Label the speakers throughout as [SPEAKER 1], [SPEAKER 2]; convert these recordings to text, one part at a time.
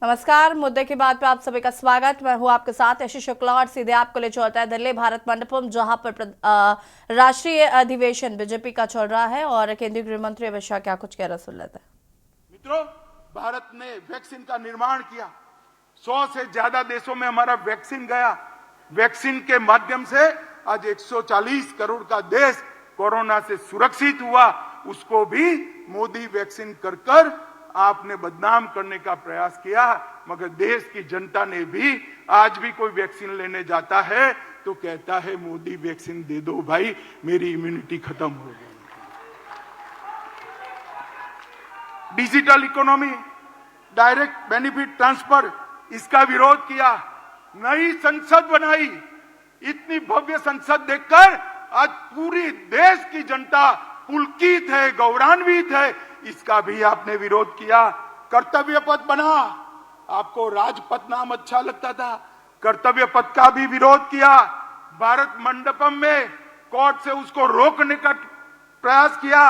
[SPEAKER 1] नमस्कार। मुद्दे की बात पे आप सभी का स्वागत। मैं हूं आपके साथ यशी शुक्ला और सीधे आपको ले चलता है दिल्ली भारत मंडपम, जहां पर राष्ट्रीय अधिवेशन बीजेपी का चल रहा है और केंद्रीय गृह मंत्री अमित शाह क्या कुछ कह रहे सुन लेते हैं।
[SPEAKER 2] मित्रों, भारत ने वैक्सीन का निर्माण किया। 100 से ज्यादा देशों में हमारा वैक्सीन गया। वैक्सीन के माध्यम से आज 140 करोड़ का देश कोरोना से सुरक्षित हुआ। उसको भी मोदी वैक्सीन कर आपने बदनाम करने का प्रयास किया, मगर देश की जनता ने भी, आज भी कोई वैक्सीन लेने जाता है तो कहता है मोदी वैक्सीन दे दो भाई, मेरी इम्यूनिटी खत्म हो गई। Digital economy, direct benefit transfer, इसका विरोध किया। नई संसद बनाई। इतनी भव्य संसद देखकर आज पूरी देश की जनता पुलकित है, गौरवान्वित है। इसका भी आपने विरोध किया। कर्तव्य पथ बना। आपको राजपथ नाम अच्छा लगता था, कर्तव्य पथ का भी विरोध किया। भारत मंडपम में कोर्ट से उसको रोकने का प्रयास किया।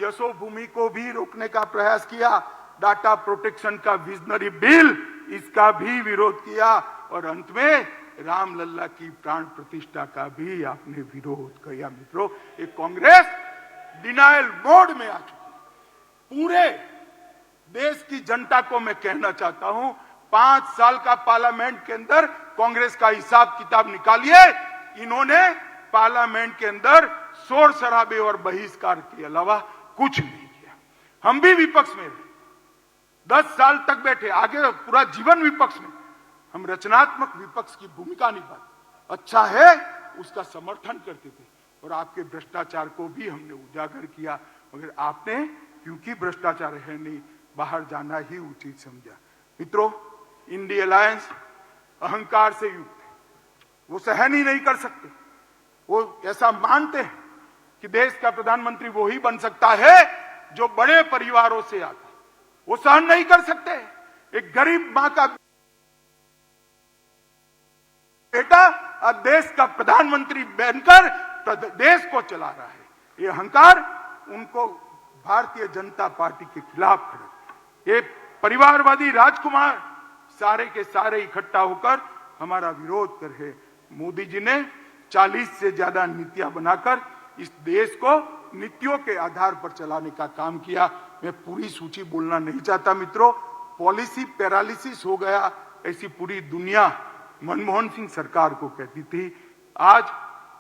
[SPEAKER 2] यशोभूमि को भी रोकने का प्रयास किया। डाटा प्रोटेक्शन का विजनरी बिल, इसका भी विरोध किया। और अंत में रामलल्ला की प्राण प्रतिष्ठा का भी आपने विरोध किया। मित्रों, एक कांग्रेस डिनायल मोड में आ चुकी। पूरे देश की जनता को मैं कहना चाहता हूं, 5 साल का पार्लियामेंट के अंदर कांग्रेस का हिसाब किताब निकालिए। इन्होंने पार्लियामेंट के अंदर शोर शराबे और बहिष्कार के अलावा कुछ नहीं किया। हम भी विपक्ष में रहे, 10 साल तक बैठे, आगे पूरा जीवन विपक्ष में। हम रचनात्मक विपक्ष की भूमिका निभाते, अच्छा है उसका समर्थन करते थे और आपके भ्रष्टाचार को भी हमने उजागर किया। मगर आपने, क्योंकि भ्रष्टाचार है नहीं, बाहर जाना ही उचित समझा। मित्रों, इंडिया अलायंस अहंकार से युक्त है। वो सहन ही नहीं कर सकते। वो ऐसा मानते हैं कि देश का प्रधानमंत्री वो ही बन सकता है जो बड़े परिवारों से आता है। वो सहन नहीं कर सकते। एक गरीब मां का बेटा अब देश का प्रधानमंत्री बनकर देश को चला रहा है। ये अहंकार उनको भारतीय जनता पार्टी के खिलाफ खड़े। ये परिवारवादी राजकुमार सारे के सारे इकट्ठा होकर हमारा विरोध कर रहे। मोदी जी ने 40 से ज्यादा नीतियां बनाकर इस देश को नीतियों के आधार पर चलाने का काम किया। मैं पूरी सूची बोलना नहीं चाहता मित्रों। पॉलिसी पैरालिसिस हो गया, ऐसी पूरी दुनिया मनमोहन सिंह सरकार को कहती थी। आज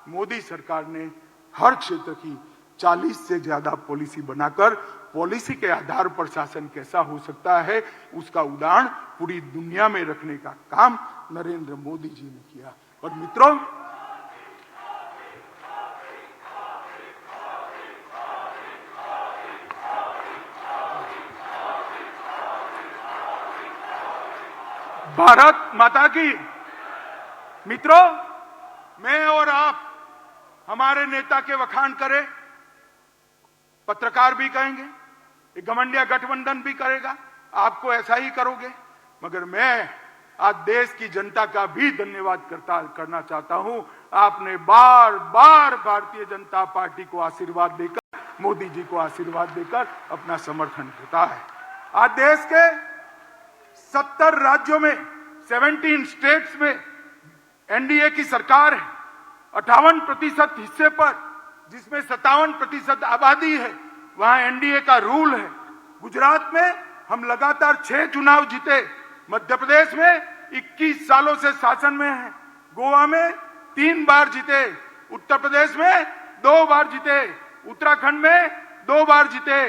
[SPEAKER 2] मोदी सरकार ने हर क्षेत्र की 40 से ज्यादा पॉलिसी बनाकर पॉलिसी के आधार पर शासन कैसा हो सकता है, उसका उदाहरण पूरी दुनिया में रखने का काम नरेंद्र मोदी जी ने किया। और मित्रों, भारत माता की। मित्रों, मैं और आप हमारे नेता के वखान करें, पत्रकार भी कहेंगे, एक घमंडिया गठबंधन भी करेगा, आपको ऐसा ही करोगे। मगर मैं आज देश की जनता का भी धन्यवाद करना चाहता हूं। आपने बार बार भारतीय जनता पार्टी को आशीर्वाद देकर, मोदी जी को आशीर्वाद देकर अपना समर्थन देता है। आज देश के 70 राज्यों में, 17 स्टेट्स में एनडीए की सरकार है। 58% हिस्से पर, जिसमें 57% आबादी है, वहां एनडीए का रूल है। गुजरात में हम लगातार 6 चुनाव जीते। मध्य प्रदेश में 21 सालों से शासन में है। गोवा में 3 बार जीते। उत्तर प्रदेश में 2 बार जीते। उत्तराखंड में 2 बार जीते।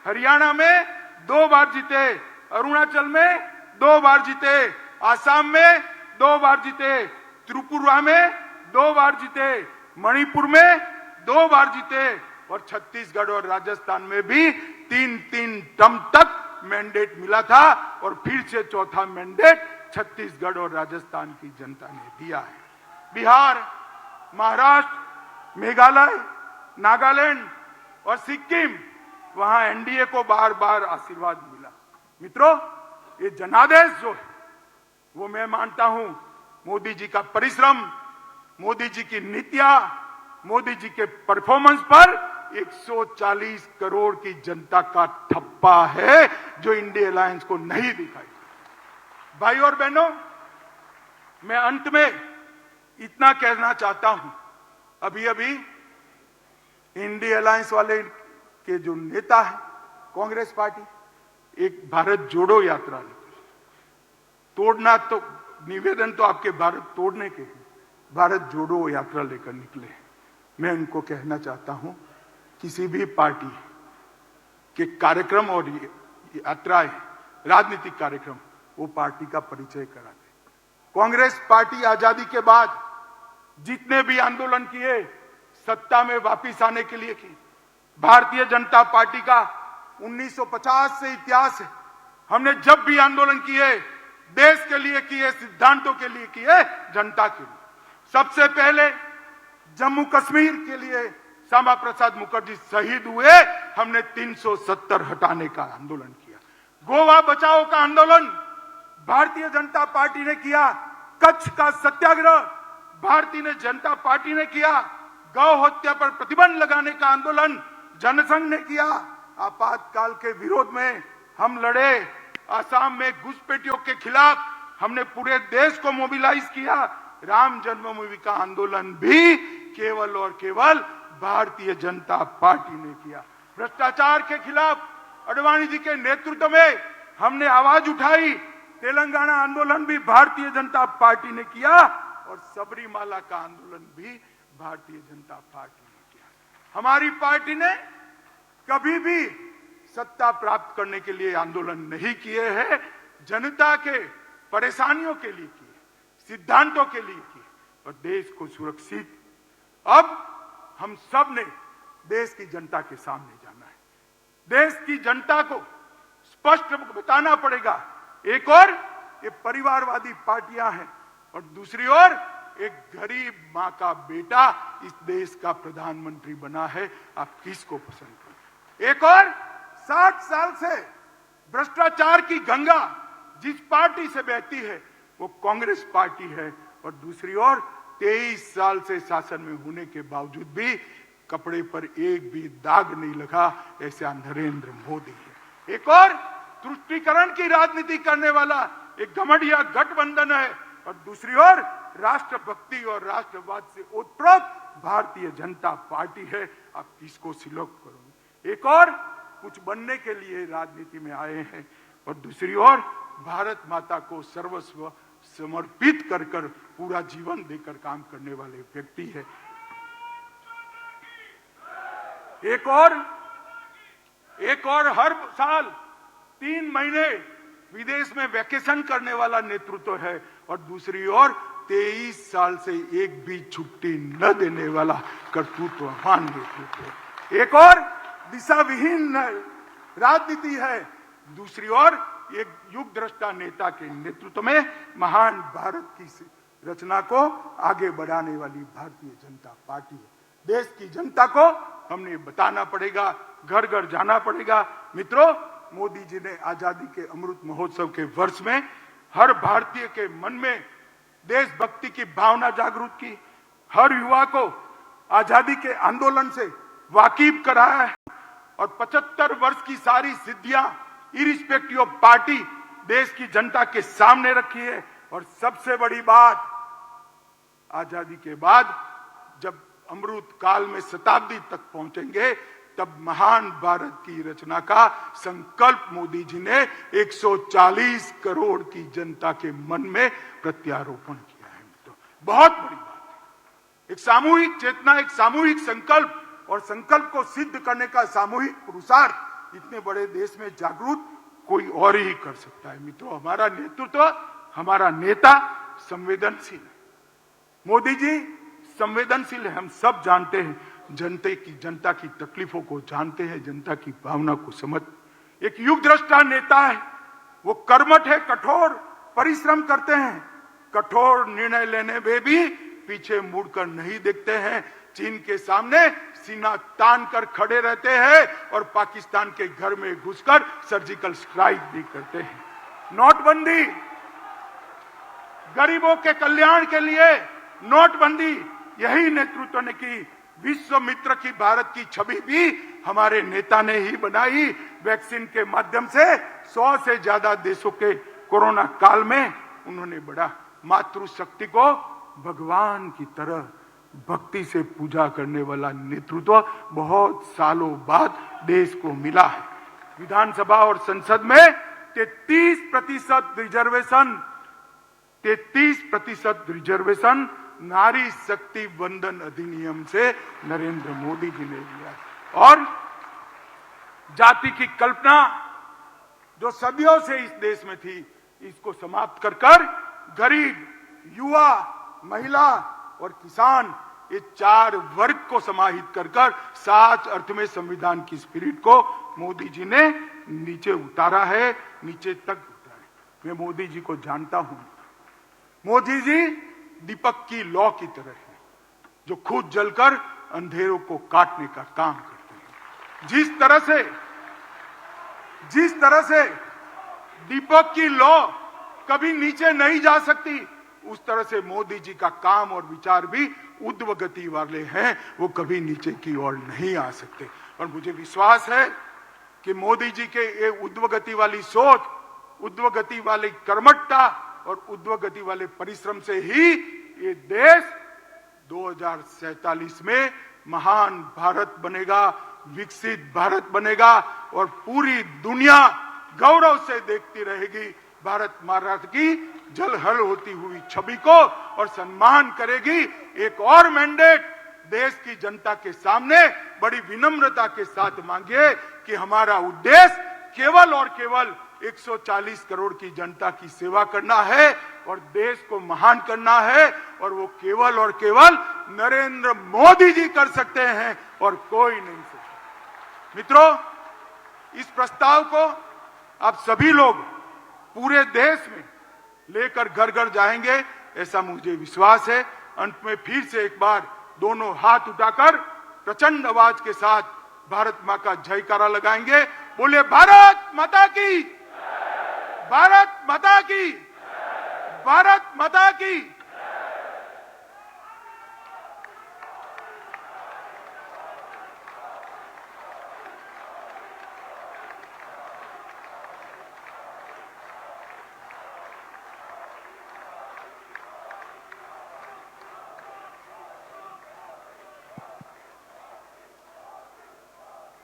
[SPEAKER 2] हरियाणा में 2 बार जीते। अरुणाचल में 2 बार जीते। आसाम में 2 बार जीते। त्रिपुरा में 2 बार जीते। मणिपुर में 2 बार जीते। और छत्तीसगढ़ और राजस्थान में भी 3-3 टर्म तक मैंडेट मिला था। और फिर से चौथा मैंडेट छत्तीसगढ़ और राजस्थान की जनता ने दिया है। बिहार, महाराष्ट्र, मेघालय, नागालैंड और सिक्किम, वहां एनडीए को बार बार आशीर्वाद मिला। मित्रों, ये जनादेश जो है वो मैं मानता हूं मोदी जी का परिश्रम, मोदी जी की नीतियां, मोदी जी के परफॉर्मेंस पर 140 करोड़ की जनता का ठप्पा है, जो इंडिया अलायंस को नहीं दिखाई। भाई और बहनों, मैं अंत में इतना कहना चाहता हूं, अभी अभी इंडिया अलायंस वाले के जो नेता है कांग्रेस पार्टी, एक भारत जोड़ो यात्रा तोड़ना, तो निवेदन तो आपके भारत तोड़ने के हैं, भारत जोड़ो यात्रा लेकर निकले। मैं उनको कहना चाहता हूं, किसी भी पार्टी के कार्यक्रम और यात्राएं, राजनीतिक कार्यक्रम, वो पार्टी का परिचय कराते। कांग्रेस पार्टी आजादी के बाद जितने भी आंदोलन किए, सत्ता में वापस आने के लिए किए। भारतीय जनता पार्टी का 1950 से इतिहास है। हमने जब भी आंदोलन किए, देश के लिए किए, सिद्धांतों के लिए किए, जनता के लिए। सबसे पहले जम्मू कश्मीर के लिए श्यामा प्रसाद मुखर्जी शहीद हुए, हमने 370 हटाने का आंदोलन किया। गोवा बचाओ का आंदोलन भारतीय जनता पार्टी ने किया। कच्छ का सत्याग्रह भारतीय जनता पार्टी ने किया। गौ हत्या पर प्रतिबंध लगाने का आंदोलन जनसंघ ने किया। आपातकाल के विरोध में हम लड़े। असम में घुसपैठियों के खिलाफ हमने पूरे देश को मोबिलाइज किया। राम जन्मभूमि का आंदोलन भी केवल और केवल भारतीय जनता पार्टी ने किया। भ्रष्टाचार के खिलाफ अडवाणी जी के नेतृत्व में हमने आवाज उठाई। तेलंगाना आंदोलन भी भारतीय जनता पार्टी ने किया और सबरीमाला का आंदोलन भी भारतीय जनता पार्टी ने किया। हमारी पार्टी ने कभी भी सत्ता प्राप्त करने के लिए आंदोलन नहीं किए हैं, जनता के परेशानियों के लिए किए, सिद्धांतों के लिए किए और देश को सुरक्षित। अब हम सब ने देश की जनता के सामने जाना है। देश की जनता को स्पष्ट बताना पड़ेगा, एक और ये परिवारवादी पार्टियां हैं और दूसरी ओर एक गरीब मां का बेटा इस देश का प्रधानमंत्री बना है। आप किसको पसंद करें? एक और 60 साल से भ्रष्टाचार की गंगा जिस पार्टी से बहती है वो कांग्रेस पार्टी है और दूसरी ओर 23 साल से शासन में होने के बावजूद भी कपड़े पर एक भी दाग नहीं लगा, ऐसा नरेंद्र मोदी है। एक और तुष्टीकरण की राजनीति करने वाला एक घमंडिया गठबंधन है और दूसरी ओर राष्ट्रभक्ति और राष्ट्रवाद से ओतप्रोत भारतीय जनता पार्टी है। आप किसको सिलेक्ट करोगे? एक और कुछ बनने के लिए राजनीति में आए हैं और दूसरी ओर भारत माता को सर्वस्व समर्पित कर पूरा जीवन देकर काम करने वाले व्यक्ति है। एक और हर साल 3 महीने विदेश में वैकेशन करने वाला नेतृत्व है और दूसरी ओर 23 साल से एक भी छुट्टी न देने वाला कर्तृत्ववान नेतृत्व। एक और दिशा विहीन राजनीति है, दूसरी ओर एक युग दृष्टा नेता के नेतृत्व में महान भारत की रचना को आगे बढ़ाने वाली भारतीय जनता पार्टी है। देश की जनता को हमने बताना पड़ेगा, घर घर जाना पड़ेगा। मित्रों, मोदी जी ने आजादी के अमृत महोत्सव के वर्ष में हर भारतीय के मन में देशभक्ति की भावना जागरूक की, हर युवा को आजादी के आंदोलन से वाकिफ कराया है और 75 वर्ष की सारी सिद्धियां इरिस्पेक्टिव ऑफ पार्टी देश की जनता के सामने रखी है। और सबसे बड़ी बात, आजादी के बाद जब अमृत काल में शताब्दी तक पहुंचेंगे तब महान भारत की रचना का संकल्प मोदी जी ने 140 करोड़ की जनता के मन में प्रत्यारोपण किया है। तो बहुत बड़ी बात है। एक सामूहिक चेतना, एक सामूहिक संकल्प और संकल्प को सिद्ध करने का सामूहिक पुरुषार्थ इतने बड़े देश में जागरूक कोई और ही कर सकता है। मित्रों, हमारा नेतृत्व, हमारा नेता संवेदनशील है। मोदी जी संवेदनशील है, हम सब जानते हैं। जनता की तकलीफों को जानते हैं, जनता की भावना को समझ। एक युग दृष्टा नेता है, वो कर्मठ है, कठोर परिश्रम करते हैं, कठोर निर्णय लेने में भी पीछे मुड़कर नहीं देखते हैं। चीन के सामने सीना तान कर खड़े रहते हैं और पाकिस्तान के घर में घुसकर सर्जिकल स्ट्राइक भी करते हैं। नोटबंदी, गरीबों के कल्याण के लिए नोटबंदी, यही नेतृत्व ने की। विश्व मित्र की भारत की छवि भी हमारे नेता ने ही बनाई। वैक्सीन के माध्यम से 100 से ज्यादा देशों के कोरोना काल में उन्होंने बड़ा मातृशक्ति को भगवान की तरह भक्ति से पूजा करने वाला नेतृत्व बहुत सालों बाद देश को मिला है। विधानसभा और संसद में 33% रिजर्वेशन नारी शक्ति वंदन अधिनियम से नरेंद्र मोदी जी ने लिया और जाति की कल्पना जो सदियों से इस देश में थी, इसको समाप्त कर गरीब, युवा, महिला और किसान, ये 4 वर्ग को समाहित कर साच अर्थ में संविधान की स्पिरिट को मोदी जी ने नीचे उतारा है, नीचे तक उतारा है। मैं मोदी जी को जानता हूं। मोदी जी दीपक की लौ की तरह है, जो खुद जलकर अंधेरों को काटने का काम करते हैं। जिस तरह से दीपक की लौ कभी नीचे नहीं जा सकती, उस तरह से मोदी जी का काम और विचार भी ऊर्ध्व गति वाले हैं, वो कभी नीचे की ओर नहीं आ सकते। और मुझे विश्वास है कि मोदी जी के ये ऊर्ध्व गति वाली सोच, ऊर्ध्व गति वाली कर्मठता और ऊर्ध्व गति वाले परिश्रम से ही ये देश 2047 में महान भारत बनेगा, विकसित भारत बनेगा और पूरी दुनिया गौरव से देखती रहेगी भारत माता की जलहल होती हुई छवि को और सम्मान करेगी। एक और मैंडेट देश की जनता के सामने बड़ी विनम्रता के साथ मांगिए कि हमारा उद्देश्य केवल और केवल 140 करोड़ की जनता की सेवा करना है और देश को महान करना है, और वो केवल और केवल नरेंद्र मोदी जी कर सकते हैं और कोई नहीं सकता। मित्रों, इस प्रस्ताव को आप सभी लोग पूरे देश में लेकर घर घर जाएंगे, ऐसा मुझे विश्वास है। अंत में फिर से एक बार दोनों हाथ उठाकर प्रचंड आवाज के साथ भारत मां का जयकारा लगाएंगे। बोले भारत माता की, भारत माता की, भारत माता की।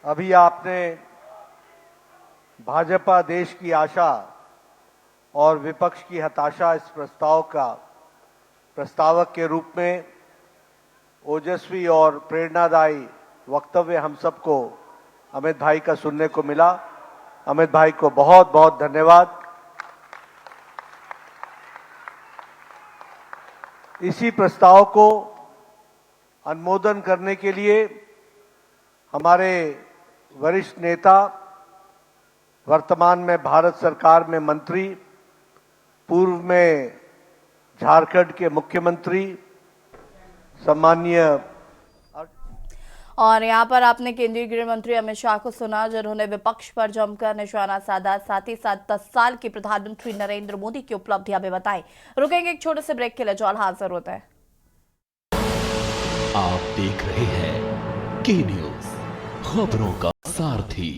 [SPEAKER 3] अभी आपने भाजपा देश की आशा और विपक्ष की हताशा इस प्रस्ताव का प्रस्तावक के रूप में ओजस्वी और प्रेरणादायी वक्तव्य हम सबको अमित भाई का सुनने को मिला। अमित भाई को बहुत बहुत धन्यवाद। इसी प्रस्ताव को अनुमोदन करने के लिए हमारे वरिष्ठ नेता, वर्तमान में भारत सरकार में मंत्री, पूर्व में झारखंड के मुख्यमंत्री सम्माननीय,
[SPEAKER 1] और यहाँ पर आपने केंद्रीय गृह मंत्री अमित शाह को सुना, जिन्होंने विपक्ष पर जमकर निशाना साधा, साथ ही साथ 10 साल के प्रधानमंत्री नरेंद्र मोदी की उपलब्धियां भी बताई। रुकेंगे एक छोटे से ब्रेक के लिए, जॉल हाजिर होता है।
[SPEAKER 4] आप देख रहे हैं के न्यूज, खबरों का सारथी।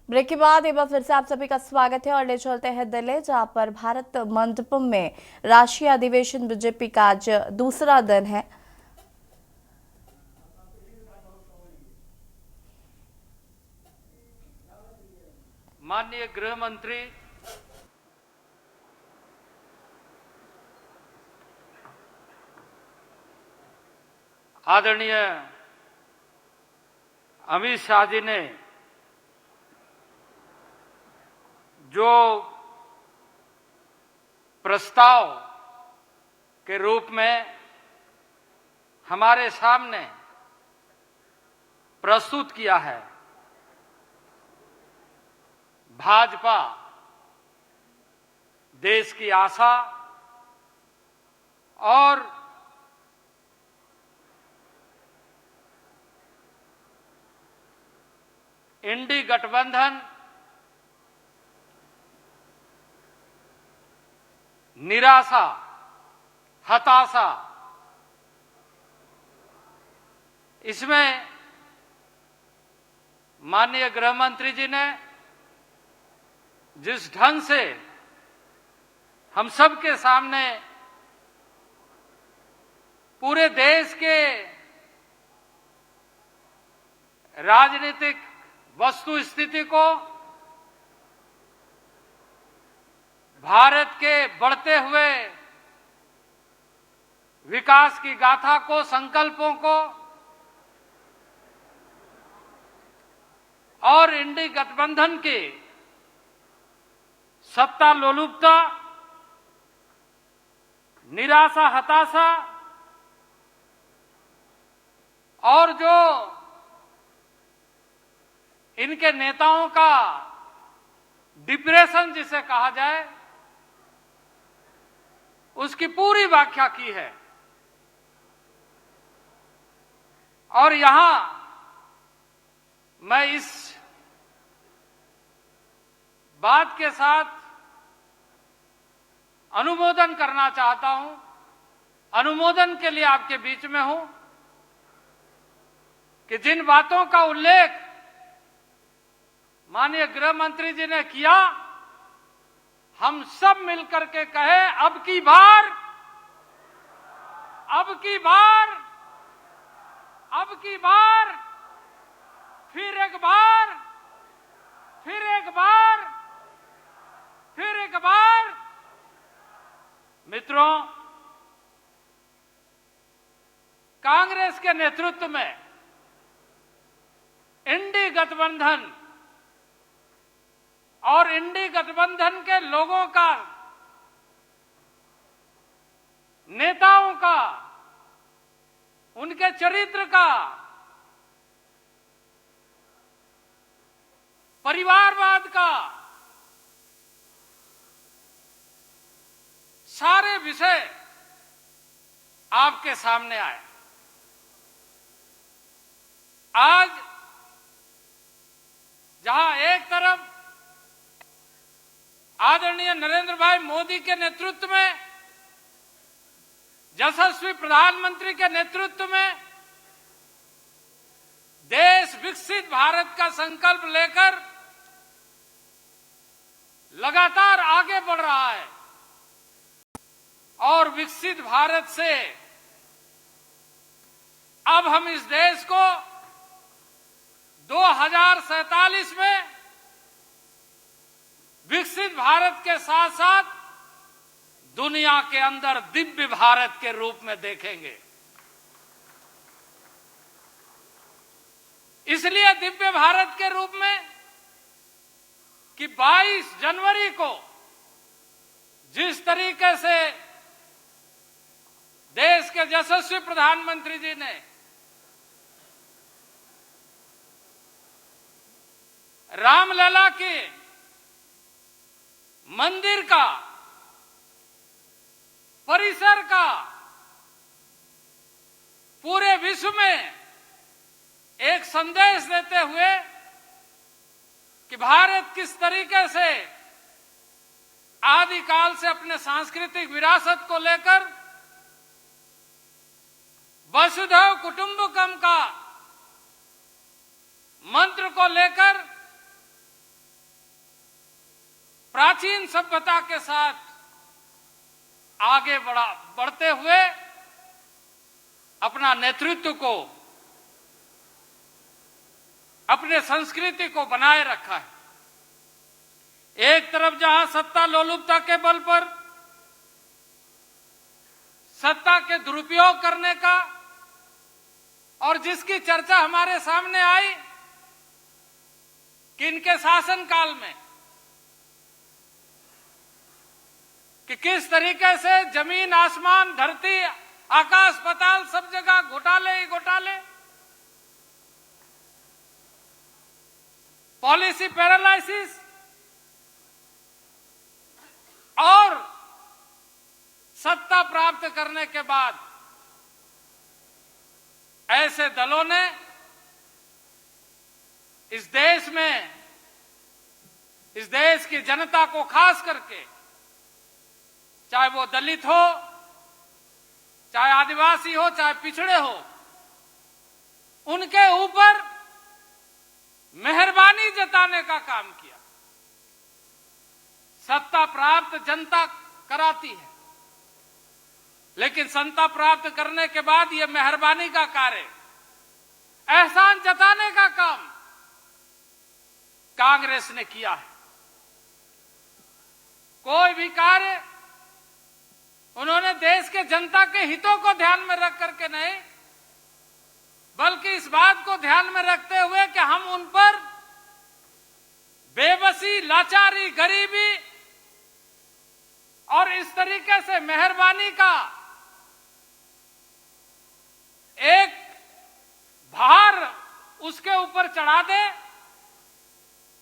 [SPEAKER 1] ब्रेक के बाद एक बार फिर से आप सभी का स्वागत है और ले चलते हैं दिल्ली, जहां पर भारत मंडपम में राष्ट्रीय अधिवेशन बीजेपी का आज दूसरा दिन है।
[SPEAKER 5] माननीय गृह मंत्री आदरणीय अमित शाह जी ने जो प्रस्ताव के रूप में हमारे सामने प्रस्तुत किया है, भाजपा देश की आशा और इंडी गठबंधन निराशा, हताशा, इसमें माननीय गृह मंत्री जी ने जिस ढंग से हम सब के सामने पूरे देश के राजनीतिक वस्तु स्थिति को, भारत के बढ़ते हुए विकास की गाथा को, संकल्पों को और इंडी गठबंधन की सत्ता लोलुपता, निराशा, हताशा और जो इनके नेताओं का डिप्रेशन जिसे कहा जाए, उसकी पूरी व्याख्या की है। और यहां मैं इस बात के साथ अनुमोदन करना चाहता हूं, अनुमोदन के लिए आपके बीच में हूं कि जिन बातों का उल्लेख माननीय गृह मंत्री जी ने किया, हम सब मिलकर के कहे अब की बार, अब की बार, अब की बार, फिर एक बार, फिर एक बार, फिर एक बार। मित्रों, कांग्रेस के नेतृत्व में इंडी गठबंधन और इंडी गठबंधन के लोगों का, नेताओं का, उनके चरित्र का, परिवारवाद का, सारे विषय आपके सामने आए। आज जहां एक तरफ आदरणीय नरेंद्र भाई मोदी के नेतृत्व में, यशस्वी प्रधानमंत्री के नेतृत्व में देश विकसित भारत का संकल्प लेकर लगातार आगे बढ़ रहा है और विकसित भारत से अब हम इस देश को 2047 में विकसित भारत के साथ साथ दुनिया के अंदर दिव्य भारत के रूप में देखेंगे। इसलिए दिव्य भारत के रूप में कि 22 जनवरी को जिस तरीके से देश के यशस्वी प्रधानमंत्री जी ने रामलला के मंदिर का, परिसर का पूरे विश्व में एक संदेश देते हुए कि भारत किस तरीके से आदिकाल से अपने सांस्कृतिक विरासत को लेकर वसुधैव कुटुंबकम का मंत्र को लेकर प्राचीन सभ्यता के साथ आगे बढ़ते हुए अपना नेतृत्व को, अपने संस्कृति को बनाए रखा है। एक तरफ जहां सत्ता लोलुपता के बल पर सत्ता के दुरुपयोग करने का और जिसकी चर्चा हमारे सामने आई कि इनके शासनकाल में कि किस तरीके से जमीन, आसमान, धरती, आकाश, पाताल सब जगह घोटाले ही घोटाले, पॉलिसी पैरालाइसिस और सत्ता प्राप्त करने के बाद ऐसे दलों ने इस देश में, इस देश की जनता को खास करके, चाहे वो दलित हो, चाहे आदिवासी हो, चाहे पिछड़े हो, उनके ऊपर मेहरबानी जताने का काम किया। सत्ता प्राप्त जनता कराती है, लेकिन संता प्राप्त करने के बाद यह मेहरबानी का कार्य, एहसान जताने का काम कांग्रेस ने किया है। कोई भी कार्य उन्होंने देश के जनता के हितों को ध्यान में रख करके नहीं, बल्कि इस बात को ध्यान में रखते हुए कि हम उन पर बेबसी, लाचारी, गरीबी और इस तरीके से मेहरबानी का एक भार उसके ऊपर चढ़ा दे,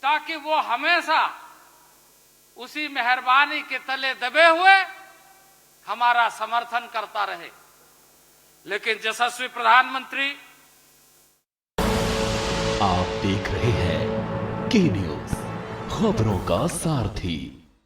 [SPEAKER 5] ताकि वो हमेशा उसी मेहरबानी के तले दबे हुए हमारा समर्थन करता रहे। लेकिन यशस्वी प्रधानमंत्री,
[SPEAKER 4] आप देख रहे हैं के न्यूज़, खबरों का सारथी।